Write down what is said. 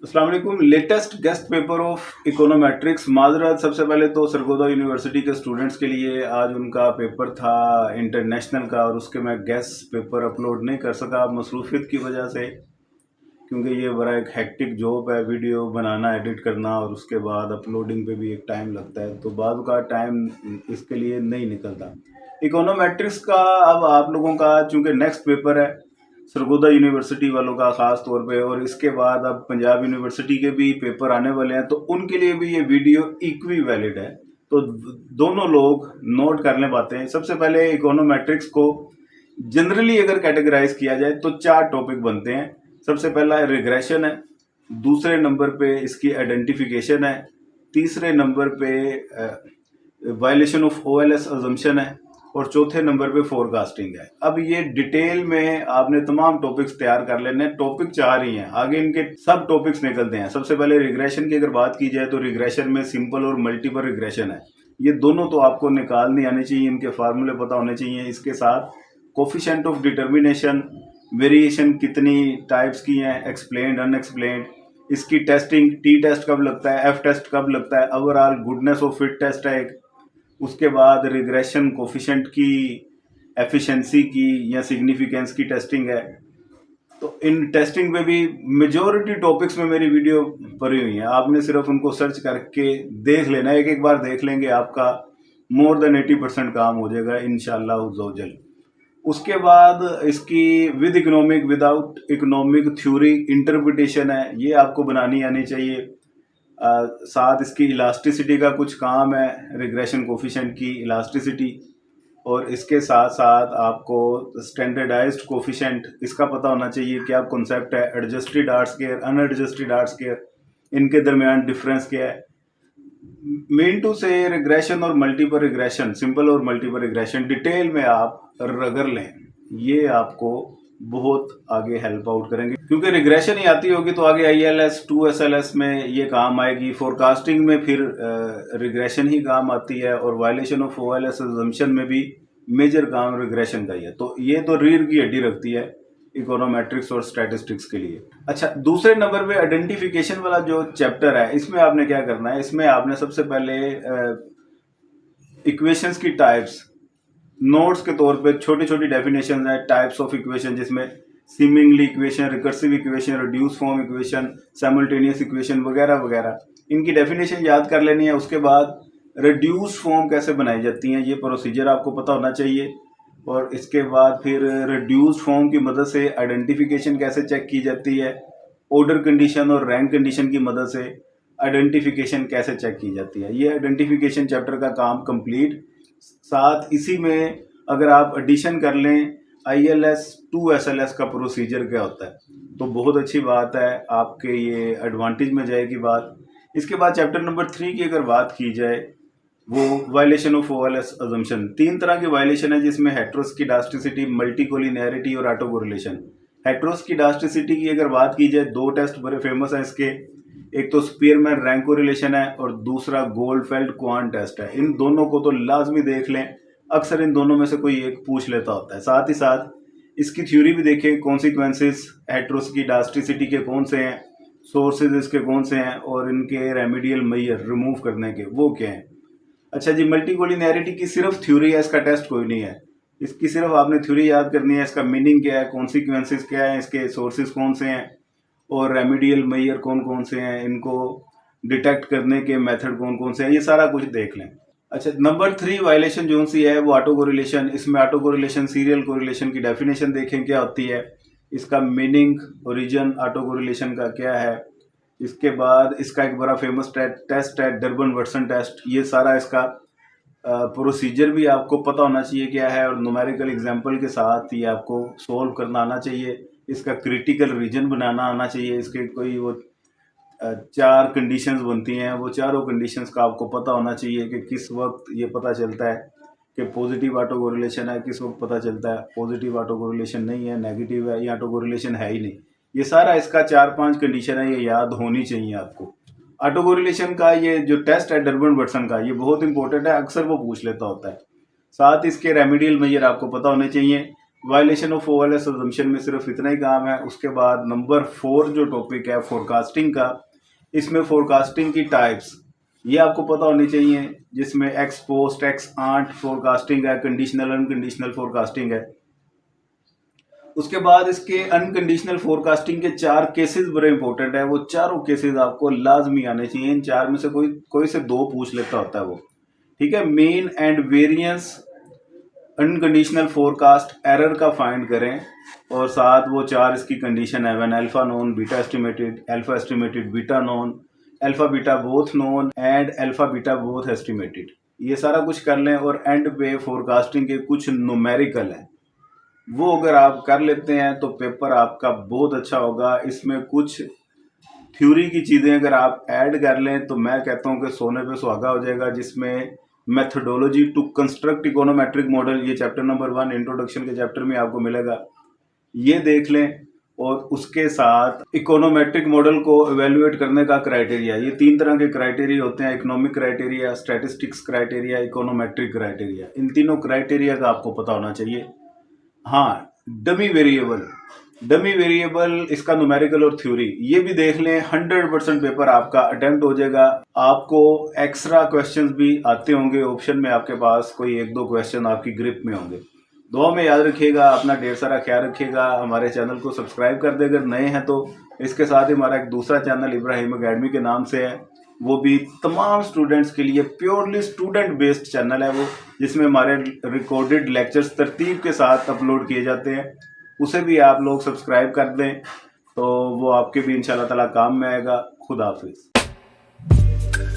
अस्सलाम वालेकुम। Latest guess paper of econometrics माजरत। सबसे पहले तो सरगोदा यूनिवर्सिटी के स्टूडेंट्स के लिए आज उनका पेपर था इंटरनेशनल का, और उसके मैं गेस्ट पेपर अपलोड नहीं कर सका मसरूफियत की वजह से, क्योंकि ये बड़ा एक हेक्टिक जॉब है, वीडियो बनाना, एडिट करना और उसके बाद अपलोडिंग पे भी एक टाइम लगता है, तो बाद का टाइम इसके लिए नहीं निकलता। इकोनोमेट्रिक्स का अब आप लोगों का चूँकि नेक्स्ट पेपर है सरगोदा यूनिवर्सिटी वालों का ख़ास तौर पे, और इसके बाद अब पंजाब यूनिवर्सिटी के भी पेपर आने वाले हैं, तो उनके लिए भी ये वीडियो इक्वी वैलिड है। तो दोनों लोग नोट कर लें बातें। सबसे पहले इकोनोमेट्रिक्स को जनरली अगर कैटेगराइज किया जाए तो 4 टॉपिक बनते हैं। सबसे पहला रिग्रेशन है, दूसरे नंबर पे इसकी आइडेंटिफिकेशन है, तीसरे नंबर पे वायलेशन ऑफ ओएलएस अजम्पशन है, और चौथे नंबर पे फोरकास्टिंग है। अब ये डिटेल में आपने तमाम टॉपिक्स तैयार कर लेने हैं। टॉपिक 4 ही हैं, आगे इनके सब टॉपिक्स निकलते हैं। सबसे पहले रिग्रेशन की अगर बात की जाए तो रिग्रेशन में सिंपल और मल्टीपल रिग्रेशन है, ये दोनों तो आपको निकालनी आनी चाहिए, इनके फार्मूले पता होने चाहिए। इसके साथ कोफिशिएंट ऑफ डिटर्मिनेशन, वेरिएशन कितनी टाइप्स की हैं, एक्सप्लेन्ड, अनएक्सप्लेन्ड, इसकी टेस्टिंग, टी टेस्ट कब लगता है, एफ टेस्ट कब लगता है, overall goodness of fit test है एक। उसके बाद रिग्रेशन कोफिशिएंट की, एफिशिएंसी की या सिग्निफिकेंस की टेस्टिंग है। तो इन टेस्टिंग में भी मेजॉरिटी टॉपिक्स में मेरी वीडियो भरी हुई है, आपने सिर्फ उनको सर्च करके देख लेना। एक एक बार देख लेंगे आपका मोर देन 80% काम हो जाएगा इंशाल्लाह उज़्ज़वजल। उसके बाद इसकी with economic, without economic theory interpretation है, ये आपको बनानी आनी चाहिए। साथ इसकी इलास्टिसिटी का कुछ काम है, रिग्रेशन कोफिशिएंट की इलास्टिसिटी, और इसके साथ साथ आपको स्टैंडर्डाइज्ड कोफिशिएंट इसका पता होना चाहिए, क्या कॉन्सेप्ट है, adjusted R square, unadjusted R square, इनके दरमियान डिफरेंस क्या है। मेन टू से रिग्रेशन और मल्टीपल रिग्रेशन, सिंपल और मल्टीपल रिग्रेशन डिटेल में आप रगड़ लें, ये आपको बहुत आगे हेल्प आउट करेंगे, क्योंकि रिग्रेशन ही आती होगी तो आगे ILS 2SLS में ये काम आएगी। फोरकास्टिंग में फिर रिग्रेशन ही काम आती है, और वायलेशन ऑफ OLS अजम्पशन में भी मेजर काम रिग्रेशन का ही है। तो ये तो रीढ़ की हड्डी रखती है इकोनोमेट्रिक्स और स्टैटिस्टिक्स के लिए। अच्छा, दूसरे नंबर पे आइडेंटिफिकेशन वाला जो चैप्टर है, इसमें आपने क्या करना है, इसमें आपने सबसे पहले इक्वेशंस की टाइप्स नोट्स के तौर पे छोटी छोटी डेफिनेशन है, टाइप्स ऑफ इक्वेशन, जिसमें seemingly equation, recursive equation, reduce form equation, simultaneous equation वगैरह वगैरह, इनकी डेफिनेशन याद कर लेनी है। उसके बाद रिड्यूस फॉर्म कैसे बनाई जाती हैं, ये प्रोसीजर आपको पता होना चाहिए। और इसके बाद फिर रिड्यूस फॉर्म की मदद से आइडेंटिफिकेशन कैसे चेक की जाती है, ऑर्डर कंडीशन और रैंक कंडीशन की मदद से आइडेंटिफिकेशन कैसे चेक की जाती है। ये आइडेंटिफिकेशन चैप्टर का काम कंप्लीट। साथ इसी में अगर आप एडिशन कर लें ILS 2SLS का प्रोसीजर क्या होता है, तो बहुत अच्छी बात है, आपके ये एडवांटेज में जाएगी बात। इसके बाद चैप्टर नंबर 3 की अगर बात की जाए, वो वायलेशन ऑफ OLS अजम्पशन। 3 तरह की वायलेशन है, जिसमें हेट्रोस्किडास्टिसिटी, मल्टीकोलिनैरिटी और ऑटो कोरिलेशन। हेट्रोस्किडास्टिसिटी की अगर बात की जाए, 2 टेस्ट बड़े फेमस हैं इसके, एक तो स्पीयरमैन रैंक कोरिलेशन है और दूसरा गोल्डफेल्ड क्वांट टेस्ट है। इन दोनों को तो लाजमी देख लें, अक्सर इन दोनों में से कोई एक पूछ लेता होता है। साथ ही साथ इसकी थ्योरी भी देखें, कॉन्सिक्वेंसेस हेट्रोस्किडास्टिसिटी के कौन से हैं, सोर्सेज इसके कौन से हैं, और इनके रेमेडियल मेजर रिमूव करने के वो क्या हैं। अच्छा जी, मल्टीकोलिनैरिटी की सिर्फ थ्योरी है, इसका टेस्ट कोई नहीं है। इसकी सिर्फ आपने थ्योरी याद करनी है, इसका मीनिंग क्या है, कॉन्सिक्वेंसेस क्या है, इसके सोर्सेज कौन से हैं, और रेमेडियल मेजर कौन कौन से हैं, इनको डिटेक्ट करने के मेथड कौन कौन से हैं, ये सारा कुछ देख लें। अच्छा, नंबर 3 वायलेशन जो सी है वो ऑटो कोरिलेशन। इसमें ऑटो कोरिलेशन, सीरियल कोरिलेशन की डेफिनेशन देखें क्या होती है, इसका मीनिंग, ओरिजिन ऑटो कोरिलेशन का क्या है। इसके बाद इसका एक बड़ा फेमस टेस्ट है डर्बन-वाटसन टेस्ट। ये सारा इसका प्रोसीजर भी आपको पता होना चाहिए क्या है, और न्यूमेरिकल एग्जांपल के साथ ये आपको सॉल्व करना आना चाहिए। इसका क्रिटिकल रीजन बनाना आना चाहिए। इसके कोई वो 4 कंडीशंस बनती हैं, वो चारों कंडीशंस का आपको पता होना चाहिए कि किस वक्त ये पता चलता है कि पॉजिटिव ऑटो कोरिलेशन है, किस वक्त पता चलता है पॉजिटिव ऑटो कोरिलेशन नहीं है, नेगेटिव है, या ऑटो कोरिलेशन है ही नहीं। ये सारा इसका 4-5 कंडीशन है, ये याद होनी चाहिए आपको। ऑटो कोरिलेशन का ये जो टेस्ट है डर्बन-वाटसन का, ये बहुत इंपॉर्टेंट है, अक्सर वो पूछ लेता होता है। साथ इसके रेमेडियल मेजर आपको पता होने चाहिए। वायलेशन ऑफ ओएलएस अजम्पशन में सिर्फ इतना ही काम है। उसके बाद नंबर 4 जो टॉपिक है फोरकास्टिंग का, इसमें फोरकास्टिंग की टाइप्स ये आपको पता होनी चाहिए, जिसमें ex post, ex ante forecasting है, कंडीशनल अनकंडीशनल फोरकास्टिंग है। उसके बाद इसके अनकंडीशनल फोरकास्टिंग के 4 केसेस बड़े इंपॉर्टेंट है, वो चारों केसेस आपको लाजमी आने चाहिए। इन 4 में से कोई से 2 पूछ लेता होता है वो, ठीक है। Mean and variance unconditional forecast error का फाइंड करें, और साथ वो 4 इसकी कंडीशन है, when alpha known, beta estimated, alpha estimated, beta known, alpha beta both known and alpha beta both estimated. ये सारा कुछ कर लें, और एंड पे फोरकास्टिंग के कुछ न्यूमेरिकल हैं, वो अगर आप कर लेते हैं तो पेपर आपका बहुत अच्छा होगा। इसमें कुछ थ्योरी की चीज़ें अगर आप ऐड कर लें तो मैं कहता हूँ कि सोने पे सुहागा हो जाएगा, जिसमें methodology to construct econometric model, ये चैप्टर नंबर 1 इंट्रोडक्शन के चैप्टर में आपको मिलेगा, ये देख लें। और उसके साथ इकोनोमेट्रिक मॉडल को एवेल्युएट करने का क्राइटेरिया, ये 3 तरह के क्राइटेरिया होते हैं, economic criteria, statistics criteria, econometric criteria. इन तीनों क्राइटेरिया का आपको पता होना चाहिए। हाँ, डमी वेरिएबल इसका न्यूमेरिकल और थ्योरी ये भी देख लें। 100% पेपर आपका अटेम्प्ट हो जाएगा। आपको एक्स्ट्रा क्वेश्चंस भी आते होंगे ऑप्शन में, आपके पास कोई 1-2 क्वेश्चन आपकी ग्रिप में होंगे। दुआ में याद रखिएगा, अपना ढेर सारा ख्याल रखिएगा। हमारे चैनल को सब्सक्राइब कर दे अगर नए हैं तो। इसके साथ ही हमारा एक दूसरा चैनल इब्राहिम अकेडमी के नाम से है, वो भी तमाम स्टूडेंट्स के लिए प्योरली स्टूडेंट बेस्ड चैनल है वो, जिसमें हमारे रिकॉर्डेड लेक्चर्स तरतीब के साथ अपलोड किए जाते हैं। उसे भी आप लोग सब्सक्राइब कर दें तो वो आपके भी इंशाल्लाह ताला काम में आएगा। खुदा हाफिज़।